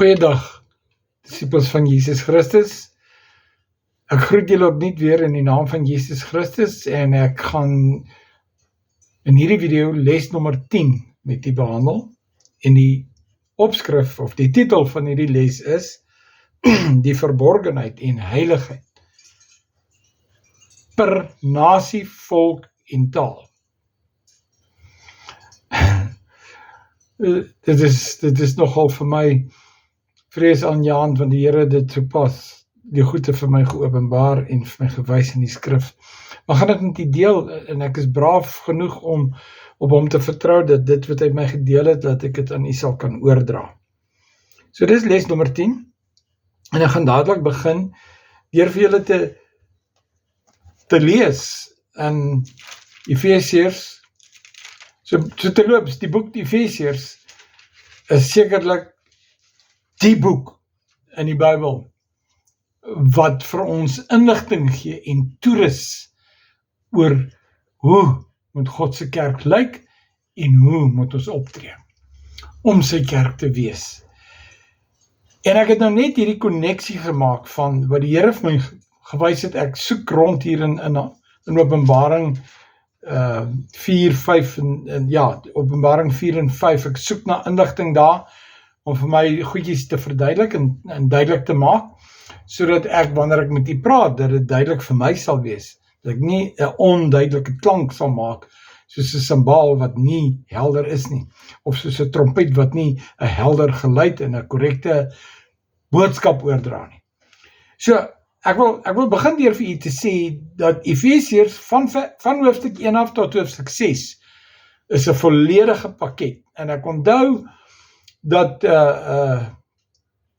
Goeiedag, disciples van Jesus Christus. Ek groet julle opnuut weer in die naam van Jesus Christus en ek gaan in hierdie video les nommer 10 met u behandel. En die opskrif of die titel van hierdie les is die verborgenheid en heiligheid per nasie, volk en taal. Dit is nogal vir my vreesaanjaend, want die Here dit sopas die goeie vir my geopenbaar en vir my gewys in die skrif. Maar gaan dit met die deel, en ek is braaf genoeg om op hom te vertrou, dat dit wat hy my gedeel het, dat ek dit aan u sal kan oordra. So dis les nommer 10, en ek gaan dadelik begin, deur vir julle te lees, in Efesiërs, so terloops, die boek die Efesiërs, is sekerlik die boek in die Bybel, wat vir ons inligting gee en toerus oor hoe moet God se kerk lyk en hoe moet ons optree om sy kerk te wees. En ek het nou net hierdie konneksie gemaak van wat die Here vir my gewys het. Ek soek rond hier in Openbaring 4, 5 en ja, Openbaring 4 en 5. Ek soek na inligting daar om vir my goedjies te verduidelik en duidelik te maak, sodat ek, wanneer ek met u praat, dat dit duidelik vir my sal wees, dat ek nie 'n onduidelike klank sal maak, soos 'n simbaal wat nie helder is nie, of soos 'n trompet wat nie 'n helder geluid en 'n korrekte boodskap oordra nie. So, ek wil begin deur vir u te sê, dat Efesiërs van hoofstuk 1 af tot hoofstuk 6, is 'n volledige pakket, en ek onthou, dat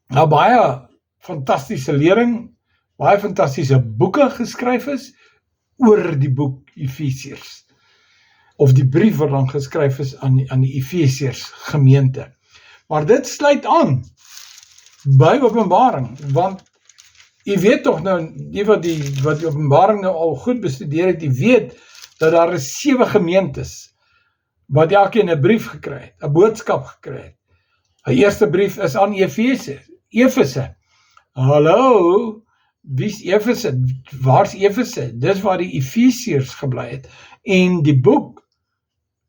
baie fantastiese lering, baie fantastiese boeke geskryf is oor die boek Efesiërs, of die brief wat dan geskryf is aan die Efesiërs gemeente. Maar dit sluit aan by Openbaring, want jy weet toch nou, die wat die Openbaring nou al goed bestudeer het, jy weet dat daar is 7 gemeentes wat elkeen 'n brief gekry het, 'n boodskap gekry het. Die eerste brief is aan Efese. Hallo, wie is Efese? Waar is Efese? Dis waar die Efesiërs gebly het. En die boek,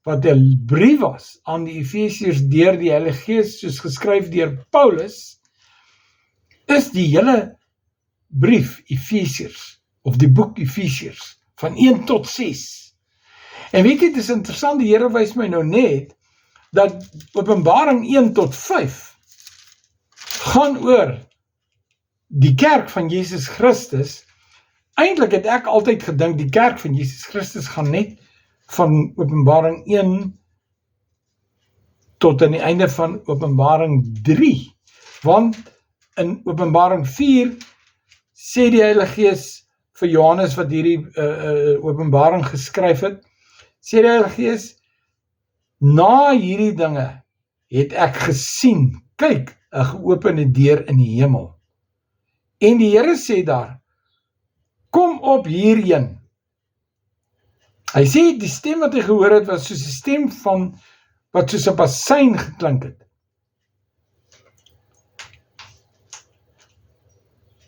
wat 'n brief was aan die Efesiërs deur die Heilige Gees, soos geskryf deur Paulus, is die hele brief Efesiërs, of die boek Efesiërs, van 1 tot 6. En weet jy, dit is interessant, die Here wys my nou net, dat Openbaring 1 tot 5 gaan oor die kerk van Jesus Christus. Eintlik het ek altyd gedink, die kerk van Jesus Christus gaan net van Openbaring 1 tot aan die einde van Openbaring 3. Want in Openbaring 4 sê die Heilige Gees vir Johannes, wat hierdie Openbaring geskryf het, sê die Heilige Gees, na hierdie dinge het ek gesien, kyk, 'n geopende deur in die hemel. En die Here sê daar, kom op hierheen. Hy sê, die stem wat hy gehoor het, was soos 'n stem van, wat soos 'n bassein geklink het.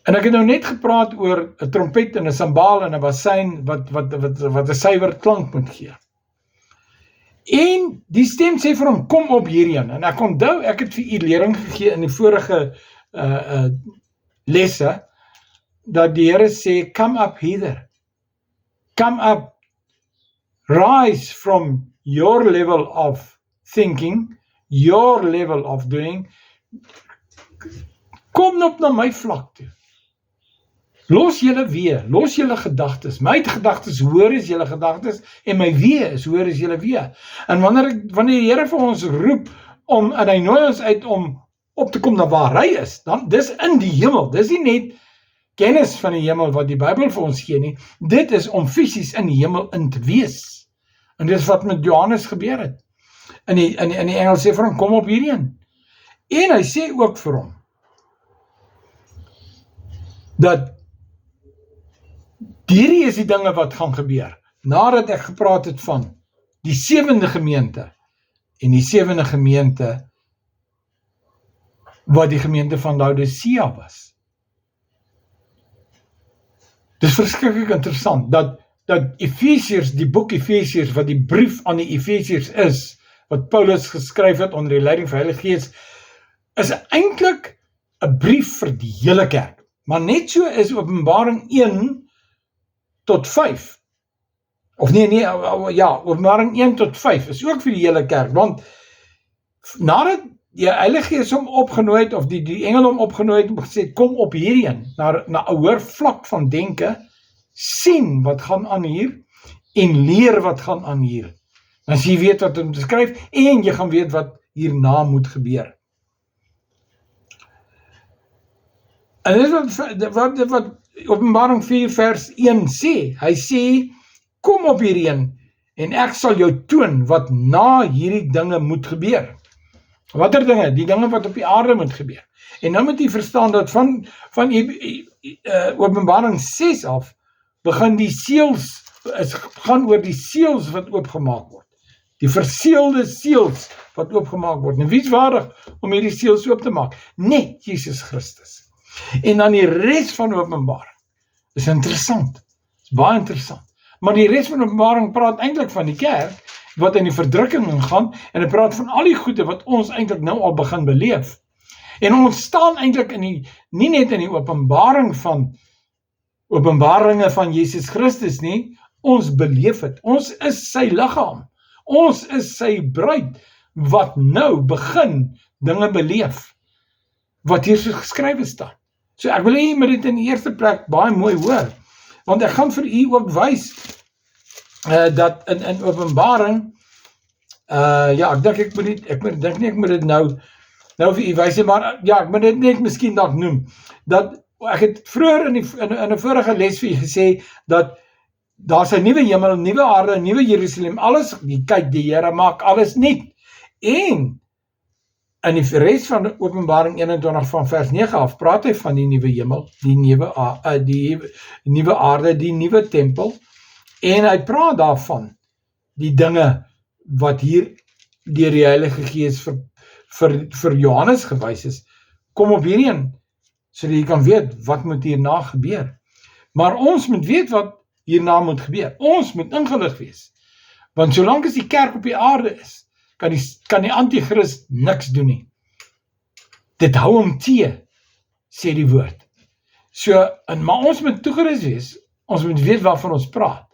En ek het nou net gepraat oor 'n trompet en 'n simbaal en 'n bassein, wat 'n suiwer klank moet gee. En die stem sê vir hom, kom op hierheen. En ek onthou, ek het vir u lering gegee in die vorige lesse, dat die Here sê, come up hither. Come up. Rise from your level of thinking, your level of doing. Kom op na my vlak toe. Los julle wee, los julle gedagtes. My gedagtes hoor is julle gedagtes, en my wee is hoor is julle wee. En wanneer die Here vir ons roep, en hy nooi ons uit om op te kom na waar hy is, dan dis in die hemel. Dis nie net kennis van die hemel wat die Bybel vir ons gee nie, dit is om fisies in die hemel in te wees. En dis wat met Johannes gebeur het. In die Engel sê vir hom, kom op hierheen. En hy sê ook vir hom, dat hierdie is die dinge wat gaan gebeur, nadat ek gepraat het van die 7de gemeente, en die 7de gemeente wat die gemeente van Laodicea was. Dit is verskriklik interessant, dat Efesiërs, die boek Efesiërs, wat die brief aan die Efesiërs is, wat Paulus geskryf het onder die leiding van Heilige Gees, is eintlik 'n brief vir die hele kerk. Maar net so is Openbaring 1 tot 5. Of Openbaring 1 tot 5 is ook vir die hele kerk, want nadat die Heilige Gees hom opgenooi het, of die engel hom opgenooi het, en gesê, kom op hierheen, na 'n hoër vlak van denke, sien wat gaan aan hier, en leer wat gaan aan hier. Dan jy weet wat om te skryf, en jy gaan weet wat hierna moet gebeur. En dit is wat Openbaring 4 vers 1 sê. Hy sê, kom op hierheen, en ek sal jou toon wat na hierdie dinge moet gebeur. Watter dinge? Die dinge wat op die aarde moet gebeur. En nou moet jy verstaan dat van Openbaring 6 af, begin die seels, gaan oor die seels wat oopgemaak word. Die verseelde seels wat oopgemaak word. En wie is waardig om hierdie seels oop te maak? Net Jesus Christus. En dan die res van Openbaring. Dis interessant. Dis baie interessant. Maar die res van Openbaring praat eintlik van die kerk, wat in die verdrukking ingaan, en hy praat van al die goede wat ons eintlik nou al begin beleef. En ons staan eintlik nie net in die openbaringe van Jesus Christus nie, ons beleef het. Ons is sy liggaam. Ons is sy bruid, wat nou begin dinge beleef, wat hier so geskrywe staan. So ek wil hê met dit in die eerste plek baie mooi hoor, want ek gaan vir u ook wys, dat in Openbaring, ek dink ek moet dit nou vir u wys, maar ja, ek moet dit net miskien dalk noem, dat ek het vroeër in 'n vorige les vir u gesê, dat daar's 'n nuwe hemel, 'n nuwe aarde, 'n nuwe Jerusalem, alles, kyk, die Here maak alles nuut, en in die res van Openbaring 21 van vers 9 af, praat hy van die nuwe hemel, die nuwe aarde, die nuwe tempel, en hy praat daarvan, die dinge wat hier deur die Heilige Gees vir Johannes gewys is, kom op hierheen, sodat jy kan weet, wat moet hierna gebeur. Maar ons moet weet wat hierna moet gebeur. Ons moet ingelig wees. Want solank as die kerk op die aarde is, kan die antichrist niks doen nie. Dit hou hom tee, sê die woord. Maar ons moet toegerus wees, ons moet weet waarvan ons praat.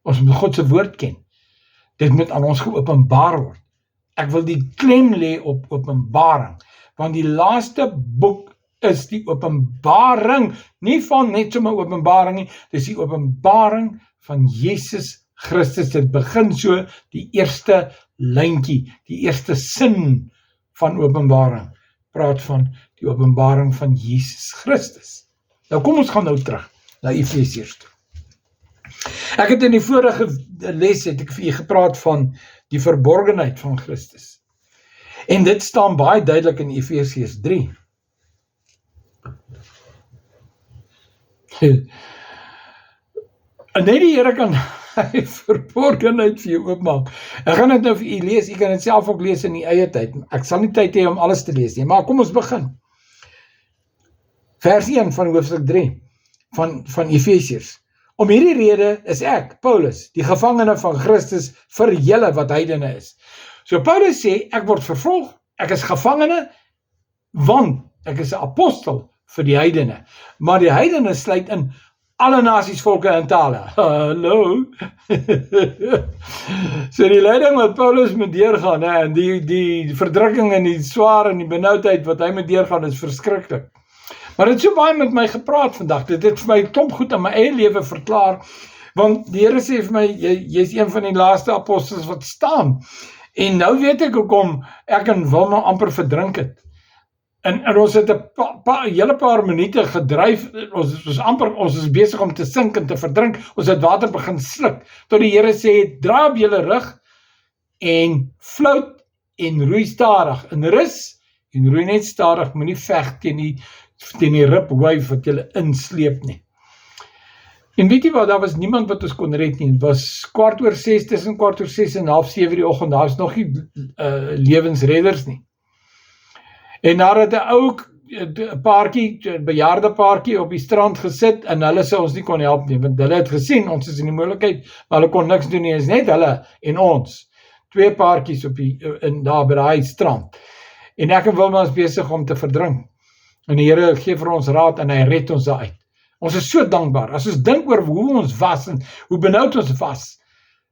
Ons moet God se woord ken. Dit moet aan ons geopenbaar word. Ek wil die klem lê op Openbaring, want die laaste boek is die openbaring, nie van net sommer openbaring nie, dis die openbaring van Jesus Christus. Dit begin so, die eerste lyntjie, die eerste sin van Openbaring, praat van die openbaring van Jesus Christus. Nou kom ons gaan nou terug na Efesiërs toe. Ek het in die vorige les het ek vir u gepraat van die verborgenheid van Christus. En dit staan baie duidelik in Efesiërs 3. En net die Here kan hy verborgenheid vir jou oopmaak. Ek gaan dit nou vir u lees, u kan dit self ook lees in die eie tyd. Ek sal nie tyd hê om alles te lees nie, maar kom ons begin. Vers 1 van hoofstuk 3 van Efesiërs. Om hierdie rede is ek, Paulus, die gevangene van Christus vir julle wat heidene is. So Paulus sê, ek word vervolg, ek is gevangene, want ek is 'n apostel vir die heidene. Maar die heidene sluit in alle nasies, volke en tale. Hallo. So die lyding wat Paulus moet deurgaan, en die verdrukking en die swaar en die benoudheid wat hy moet deurgaan, is verskriklik. Maar dit het so baie met my gepraat vandag, dit het vir my klomp goed in my eie lewe verklaar, want die Here sê vir my, jy is een van die laaste apostels wat staan, en nou weet ek hoekom ek en Wilma amper verdrink het, en ons het 'n hele paar minute gedryf, ons is besig om te sink en te verdrink, ons het water begin sluk, tot die Here sê, draai op julle rug, en float, en roei stadig, en rus, en roei net stadig, moenie veg teen die ribwave wat julle insleep nie. En weet jy wat, daar was niemand wat ons kon red nie, het was 6:15, tussen 6:15 en 6:30 die oggend, daar is nog nie lewensredders nie. En daar het 'n ou paartjie, 'n bejaarde paartjie op die strand gesit en hulle sou ons nie kon help nie, want hulle het gesien, ons is in die moeilikheid, maar hulle kon niks doen nie, is net hulle en ons. 2 paartjies daar by daai strand. En ek en Wilma is besig om te verdrink. En die Here gee vir ons raad en hy red ons daar uit. Ons is so dankbaar. As ons dink oor hoe ons was en hoe benoud ons was,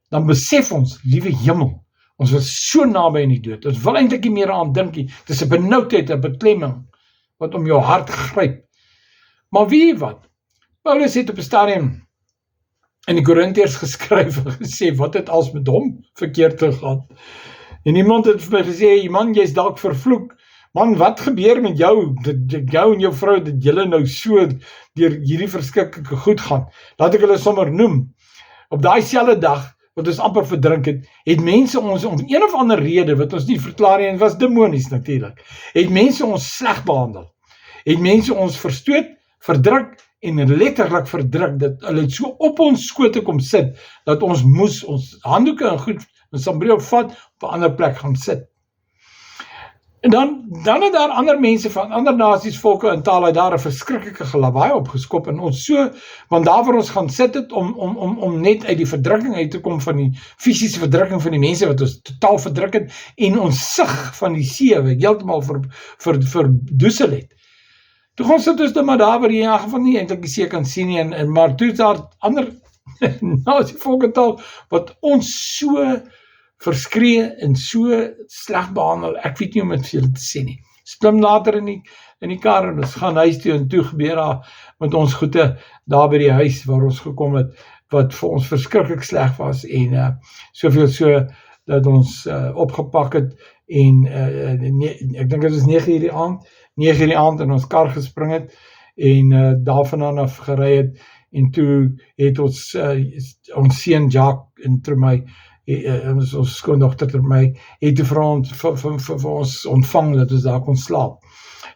dan besef ons, liewe hemel, ons was so naby aan die dood. Ons wil eintlik nie meer aan dink nie. Dit is 'n benoudheid, 'n beklemming wat om jou hart gryp. Maar weet jy wat? Paulus het op 'n stadium in die Korintiërs geskryf en gesê, wat het als met hom verkeerd gegaan? En iemand het vir my gesê, man, jy's dalk vervloek. Man, wat gebeur met jou? Dat jou en jou vrou, dat julle nou so deur hierdie verskriklike goed gaan. Laat ek hulle sommer noem. Op daai selfde dag, wat ons amper verdrink het mense ons om een of ander rede, wat ons nie verklaar nie, en was demonies natuurlik, het mense ons sleg behandel. Het mense ons verstoot, verdruk, en letterlik verdruk, dat hulle het so op ons skote kom sit, dat ons moes ons handdoeke en goed, en sambreel vat, op 'n ander plek gaan sit. En dan het daar ander mense van ander nasies, volke en tale, daar 'n verskriklike gelawaai opgeskop, en ons so, want daar waar ons gaan sit het, om net uit die verdrukking uit te kom, van die fisiese verdrukking van die mense, wat ons totaal verdruk het, en ons sig van die see, wat heeltemal verdoesel het. Toe gaan sit ons maar daar, waar jy in geval nie eintlik die see kan sien nie, maar toe is daar ander nasie volketaal, wat ons so verskree en so sleg behandel, ek weet nie om het vir julle te sê nie. Klim later in die kar en ons gaan huis toe, en toe gebeur daar met ons goede daar by die huis waar ons gekom het, wat vir ons verskriklik sleg was, en soveel so dat ons opgepak het, en ek dink dit is 9 uur die aand in ons kar gespring het, en daarvandaan af gery het, en toe het ons seun Jacques en ter my, ons skoondogter ter my, het toe vir ons ontvang, dat ons daar kon slaap.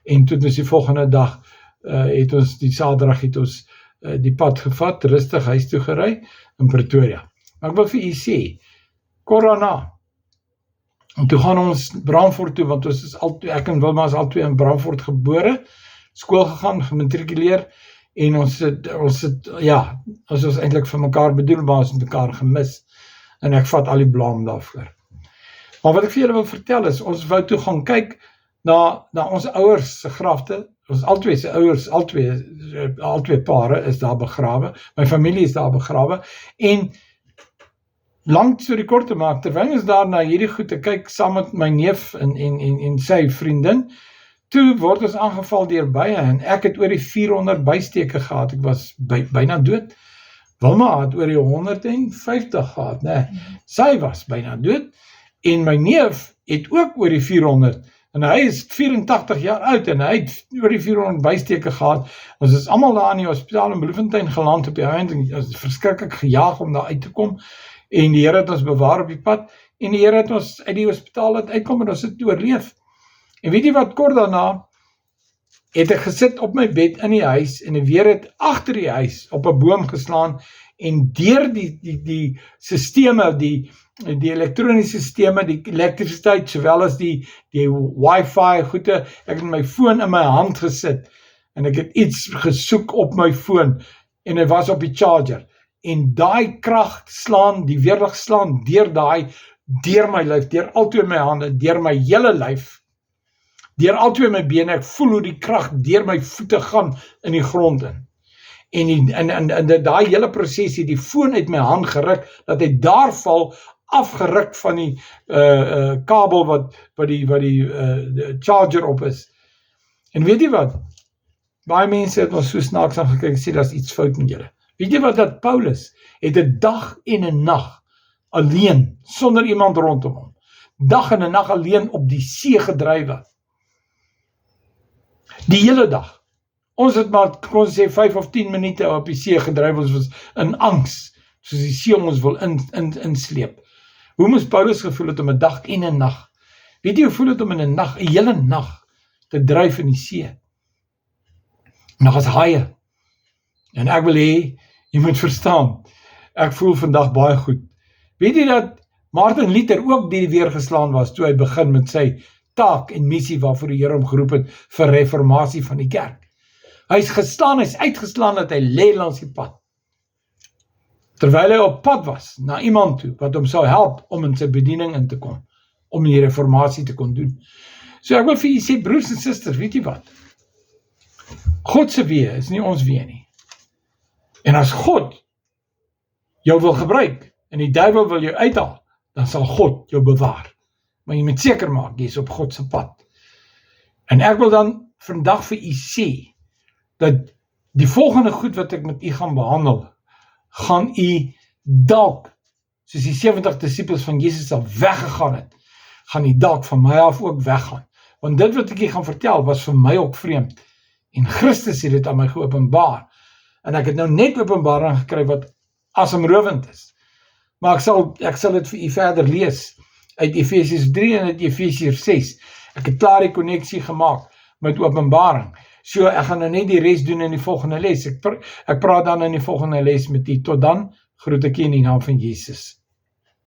En toe die volgende dag, het ons die Saterdag het ons die pad gevat, rustig huis toe gery in Pretoria. Maar ek wil vir u sê, korana, en toe gaan ons Bramford toe, want ons is ek en Wilma is albei in Bramford gebore, skool gegaan, gematrikuleer, en ons het eintlik vir mekaar bedoel, maar ons het mekaar gemis, en ek vat al die blame daarvoor. Maar wat ek vir julle wil vertel is, ons wou toe gaan kyk na ons ouers se grafte, ons albei se ouers, albei pare is daar begrawe, my familie is daar begrawe, en lank so die kort te maak, terwyl ons daar na hierdie goed te kyk, saam met my neef en sy vriendin, toe word ons aangeval deur bye, en ek het oor die 400 bysteke gehad, ek was byna dood. Wilma het oor die 150 gehad, nee. Sy was byna dood, en my neef het ook oor die 400, en hy is 84 jaar oud, en hy het oor die 400 bysteke gehad. Ons is almal daar in die hospitaal in Bloemfontein geland op die eind, en ons is verskriklik gejaag om daar uit te kom, en die Here het ons bewaar op die pad, en die Here het ons uit die hospitaal laat uitkom, en ons het oorleef. En weet jy wat, kort daarna, het ek gesit op my bed in die huis, en die weer het agter die huis op 'n boom geslaan, en deur die sisteme, die elektroniese sisteme, die elektrisiteit, sowel as die wifi goede, ek het my foon in my hand gesit, en ek het iets gesoek op my foon, en het was op die charger, en daai krag slaan, die weerlig slaan, deur my lyf, deur albei my hande, deur my hele lyf, deur albei my bene, ek voel hoe die krag deur my voete gaan in die grond in. En daai hele proses het die foon uit my hand geruk, dat hy daar val, afgeruk van die kabel wat die charger op is. En weet jy wat? Baie mense het ons so snaaks aan gekyk en sê, dat is iets fout met julle. Weet jy wat, dat Paulus het 'n dag en 'n nag alleen, sonder iemand rondom hom, dag en 'n nag alleen op die see gedrywe. Die hele dag. Ons het maar, kon sê, 5 of 10 minute op die see gedryf, ons was in angs, soos die see ons wil insleep. Hoe moes Paulus gevoel het om 'n dag en 'n nag? Weet jy hoe voel het om in 'n nag, 'n hele nag, te dryf in die see? En nog as haie. En ek wil hê, jy moet verstaan, ek voel vandag baie goed. Weet jy dat Martin Luther ook die weer geslaan was, toe hy begin met sy taak en missie waarvoor die Here hom geroep het vir reformatie van die kerk. Hy is gestaan, hy is uitgeslaan dat hy lê langs die pad. Terwyl hy op pad was, na iemand toe, wat hom sou help om in sy bediening in te kom, om die reformatie te kon doen. So ek wil vir julle sê, broers en susters, weet jy wat? God se weë is nie ons weë nie. En as God jou wil gebruik, en die duiwel wil jou uithaal, dan sal God jou bewaar. Maar jy moet seker maak, jy is op God se pad. En ek wil dan vandag vir u sê, dat die volgende goed wat ek met u gaan behandel, gaan u dalk, soos die 70 disciples van Jesus al weggegaan het, gaan u dalk van my af ook weggaan. Want dit wat ek u gaan vertel, was vir my ook vreemd. En Christus het dit aan my geopenbaar. En ek het nou net openbaring gekry wat asemrowend is. Maar ek sal dit vir u verder lees, uit Efesiërs 3 en uit Efesiërs 6. Ek het klaar die konneksie gemaak met openbaring. So ek gaan nou net die res doen in die volgende les. Ek praat dan in die volgende les met u. Tot dan, groet ek u in die naam van Jesus.